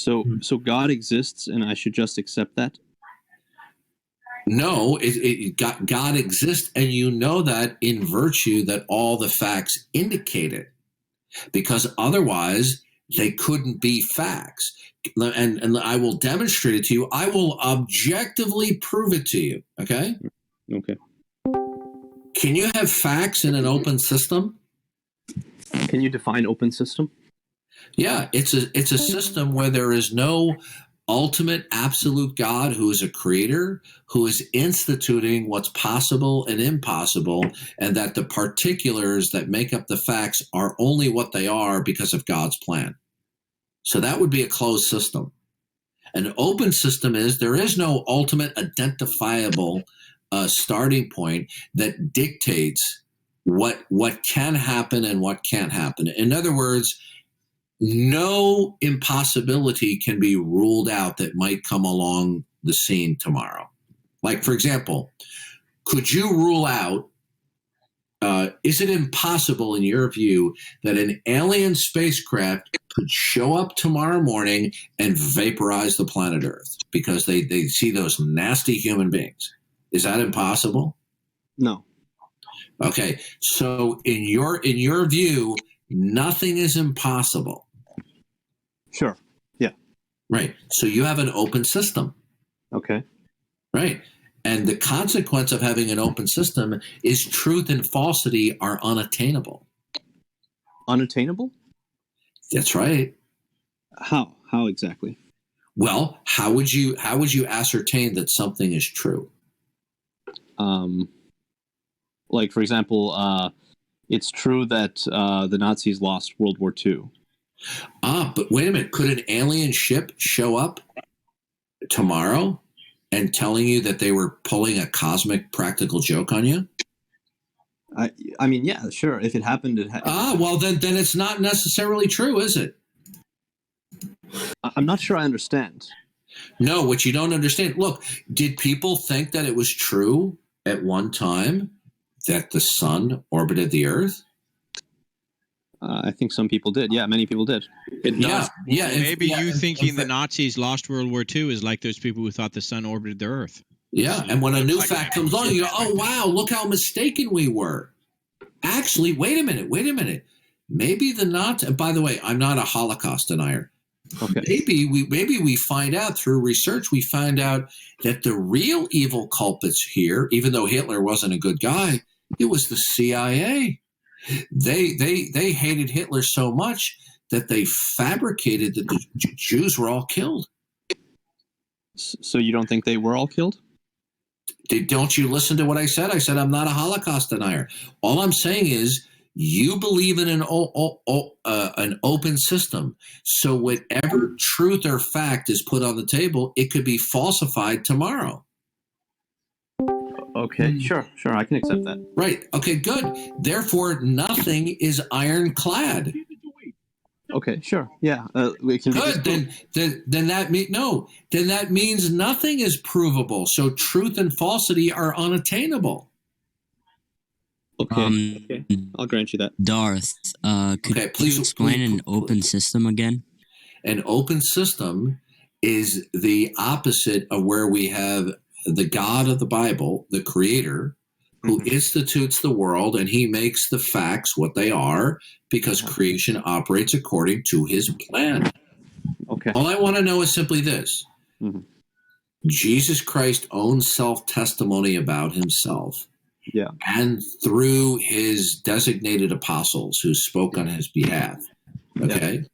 So God exists, and I should just accept that? No, God exists, and you know that in virtue that all the facts indicate it, because otherwise they couldn't be facts. And I will demonstrate it to you. I will objectively prove it to you. Okay? Okay. Can you have facts in an open system? Can you define open system? Yeah, it's a system where there is no ultimate absolute God who is a creator, who is instituting what's possible and impossible, and that the particulars that make up the facts are only what they are because of God's plan. So that would be a closed system. An open system is there is no ultimate identifiable starting point that dictates what can happen and what can't happen. In other words, no impossibility can be ruled out that might come along the scene tomorrow. Like, for example, could you rule out, is it impossible in your view that an alien spacecraft could show up tomorrow morning and vaporize the planet Earth because they see those nasty human beings? Is that impossible? No. Okay, so in your view, nothing is impossible. Sure. Yeah. Right. So you have an open system. Okay. Right. And the consequence of having an open system is truth and falsity are unattainable. Unattainable? That's right. How? How exactly? Well, how would you ascertain that something is true? Like, for example, it's true that the Nazis lost World War II. But wait a minute. Could an alien ship show up tomorrow and telling you that they were pulling a cosmic practical joke on you? I mean, yeah, sure. If it happened, it happened. Well, then it's not necessarily true, is it? I'm not sure I understand. No, what you don't understand. Look, did people think that it was true at one time that the sun orbited the Earth? I think some people did. Yeah, many people did. Yeah. Maybe you thinking the Nazis lost World War II is like those people who thought the sun orbited the Earth. Yeah, and when a new fact comes along, you go, oh, wow, look how mistaken we were. Actually, wait a minute. Maybe the Nazis, by the way, I'm not a Holocaust denier. Okay. Maybe we find out through research, we find out that the real evil culprits here, even though Hitler wasn't a good guy, it was the CIA. They hated Hitler so much that they fabricated that the Jews were all killed. So you don't think they were all killed? Don't you listen to what I said? I said I'm not a Holocaust denier. All I'm saying is you believe in an open system. So whatever truth or fact is put on the table, it could be falsified tomorrow. Okay, sure, I can accept that. Right. Okay, good. Therefore, nothing is ironclad. Okay, sure. Yeah, we can. Good. Then that means nothing is provable. So truth and falsity are unattainable. Okay. I'll grant you that. Darth, could you explain an open system again? An open system is the opposite of where we have the God of the Bible, the creator, who institutes the world, and he makes the facts what they are because creation operates according to his plan. Okay. All I want to know is simply this. Mm-hmm. Jesus Christ owns self-testimony about himself. Yeah. And through his designated apostles who spoke on his behalf, okay,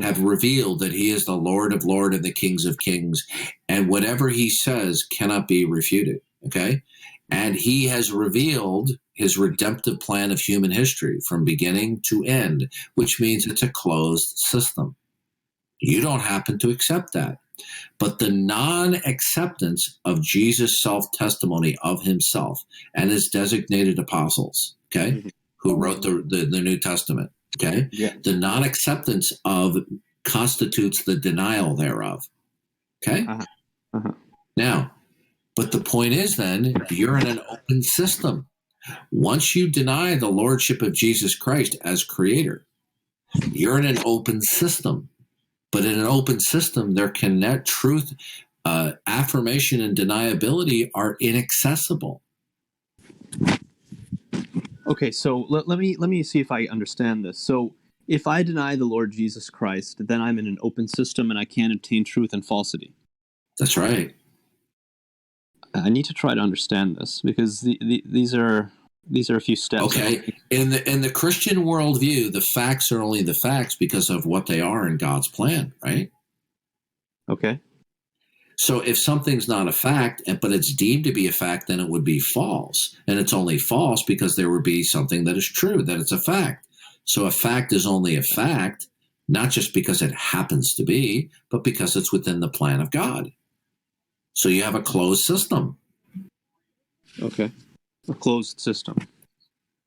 have revealed that he is the Lord of Lords and the Kings of Kings, and whatever he says cannot be refuted, okay? And he has revealed his redemptive plan of human history from beginning to end, which means it's a closed system. You don't happen to accept that. But the non-acceptance of Jesus' self-testimony of himself and his designated apostles, okay, who wrote the New Testament, okay, the non-acceptance of constitutes the denial thereof, okay? Now, but the point is then, you're in an open system. Once you deny the lordship of Jesus Christ as creator, you're in an open system. But in an open system, there can net truth, affirmation, and deniability are inaccessible. Okay, so let me see if I understand this. So if I deny the Lord Jesus Christ, then I'm in an open system and I can't obtain truth and falsity. That's right. I need to try to understand this because these are a few steps. Okay, in the Christian worldview, the facts are only the facts because of what they are in God's plan, right? Okay. So if something's not a fact, but it's deemed to be a fact, then it would be false. And it's only false because there would be something that is true, that it's a fact. So a fact is only a fact, not just because it happens to be, but because it's within the plan of God. So you have a closed system. Okay. A closed system.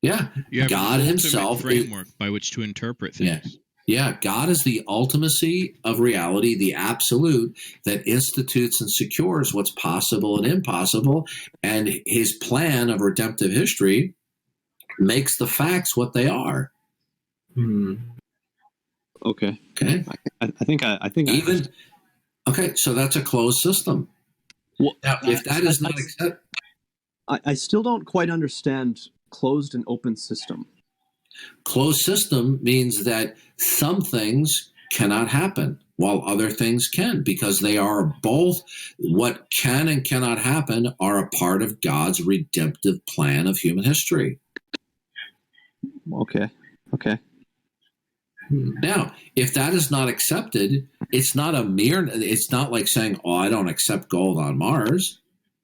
Yeah. You have God an himself framework by which to interpret things. Yeah, God is the ultimacy of reality, the absolute that institutes and secures what's possible and impossible. And his plan of redemptive history makes the facts what they are. Okay. Okay. I think even okay. So that's a closed system. Well, now, if that is not accepted, I still don't quite understand closed and open system. Closed system means that some things cannot happen while other things can, because they are both what can and cannot happen are a part of God's redemptive plan of human history. Okay. Now, if that is not accepted, it's not like saying, oh, I don't accept gold on Mars.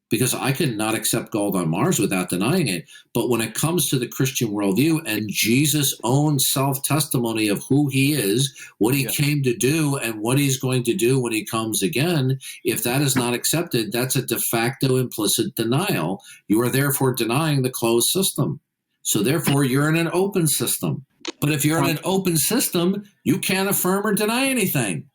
Because I can not accept gold on Mars without denying it. But when it comes to the Christian worldview and Jesus' own self-testimony of who he is, what he came to do, and what he's going to do when he comes again, if that is not accepted, that's a de facto implicit denial. You are therefore denying the closed system. So therefore, you're in an open system. But if you're in an open system, you can't affirm or deny anything.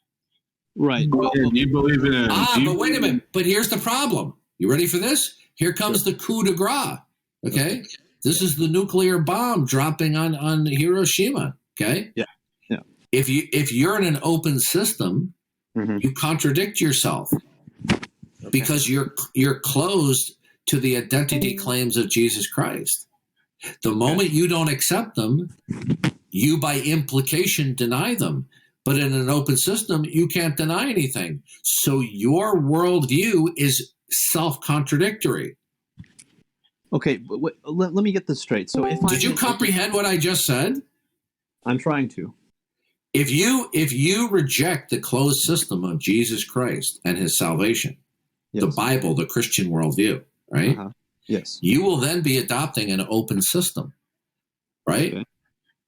Right. Do you believe in a... but wait a minute. But here's the problem. You ready for this? Here comes the coup de grace. Okay, this is the nuclear bomb dropping on Hiroshima. Okay, yeah. If you're in an open system, you contradict yourself because you're closed to the identity claims of Jesus Christ. The moment you don't accept them, you by implication deny them. But in an open system, you can't deny anything. So your worldview is self-contradictory. Okay, but let me get this straight. So did you comprehend what I just said? I'm trying to. If you reject the closed system of Jesus Christ and his salvation, the Bible, the Christian worldview, right? Yes. You will then be adopting an open system, right? Okay.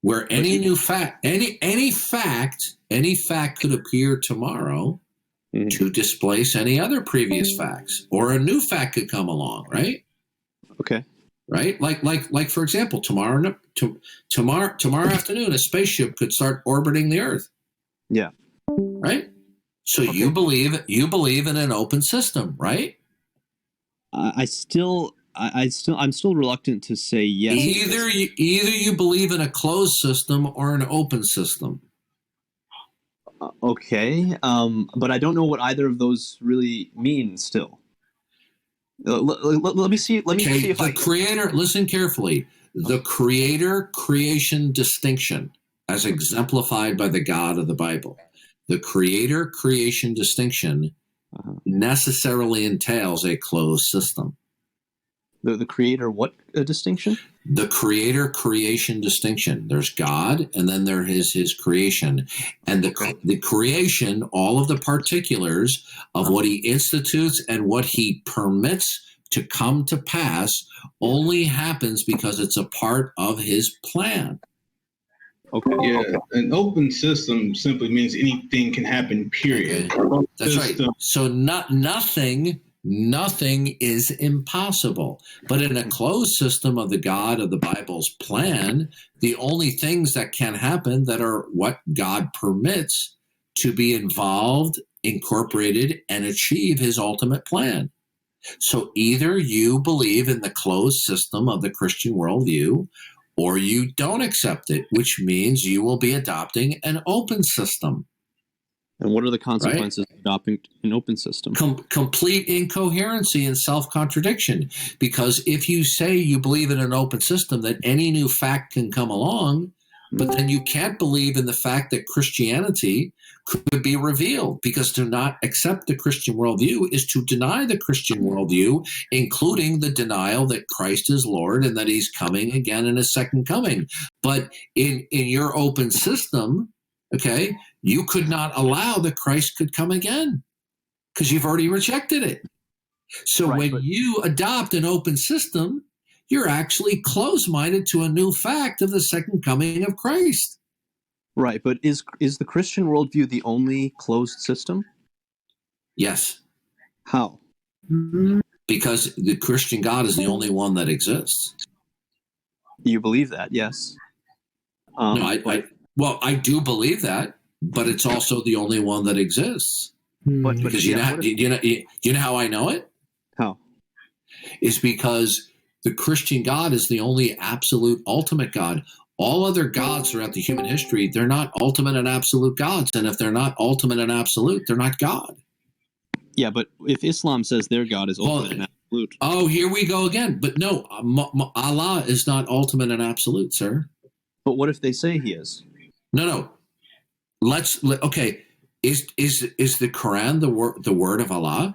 Where any new fact, any fact could appear tomorrow to displace any other previous facts, or a new fact could come along, right? Okay. Right? Like for example, tomorrow afternoon, a spaceship could start orbiting the Earth. Yeah. Right? So you believe in an open system, right? I'm still reluctant to say yes. Either you believe in a closed system or an open system. Okay, but I don't know what either of those really mean. Still, let me see. Let me see if the creator. Listen carefully. The creator-creation distinction, as exemplified by the God of the Bible, the creator-creation distinction necessarily entails a closed system. The creator, what distinction? The creator-creation distinction. There's God, and then there is his creation. And the creation, all of the particulars of what he institutes and what he permits to come to pass only happens because it's a part of his plan. Okay. Yeah, an open system simply means anything can happen, period. Okay. That's right. So nothing is impossible. But in a closed system of the God of the Bible's plan, the only things that can happen that are what God permits to be involved, incorporated, and achieve his ultimate plan. So either you believe in the closed system of the Christian worldview, or you don't accept it, which means you will be adopting an open system. And what are the consequences of adopting an open system? Complete incoherency and self-contradiction. Because if you say you believe in an open system, that any new fact can come along, but then you can't believe in the fact that Christianity could be revealed, because to not accept the Christian worldview is to deny the Christian worldview, including the denial that Christ is Lord and that he's coming again in his second coming. But in your open system, okay, you could not allow that Christ could come again because you've already rejected it. So when you adopt an open system, you're actually closed-minded to a new fact of the second coming of Christ. Right, but is the Christian worldview the only closed system? Yes. How? Because the Christian God is the only one that exists. You believe that, yes. No, I do believe that, but it's also the only one that exists. Because you know how I know it? How? Is because the Christian God is the only absolute ultimate God. All other gods throughout the human history, they're not ultimate and absolute gods. And if they're not ultimate and absolute, they're not God. Yeah, but if Islam says their God is ultimate and absolute. Oh, here we go again. But no, Allah is not ultimate and absolute, sir. But what if they say he is? No. Okay. Is the Quran the word of Allah?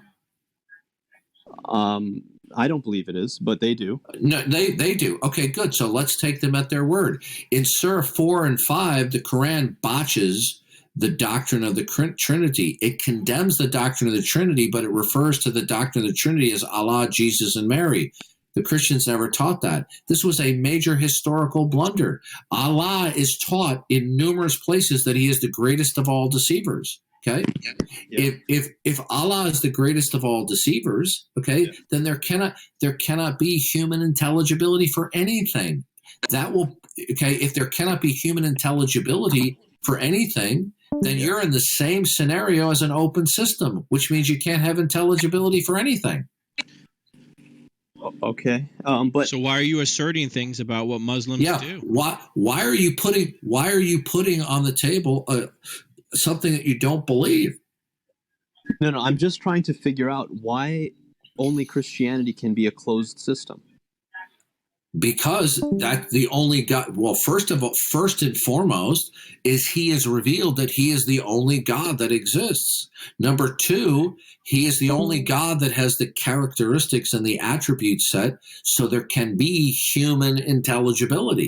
I don't believe it is, but they do. No, they do. Okay, good. So let's take them at their word. In Surah 4 and 5, the Quran botches the doctrine of the Trinity. It condemns the doctrine of the Trinity, but it refers to the doctrine of the Trinity as Allah, Jesus, and Mary. The Christians never taught that. This was a major historical blunder. Allah is taught in numerous places that he is the greatest of all deceivers. Okay, yeah. If Allah is the greatest of all deceivers, okay, then there cannot be human intelligibility for anything. If there cannot be human intelligibility for anything, then you're in the same scenario as an open system, which means you can't have intelligibility for anything. Okay, but so why are you asserting things about what Muslims do? Why are you putting on the table something that you don't believe? No, I'm just trying to figure out why only Christianity can be a closed system. Because that the only God. Well, first and foremost, is he has revealed that he is the only God that exists. Number two, he is the only God that has the characteristics and the attribute set, so there can be human intelligibility.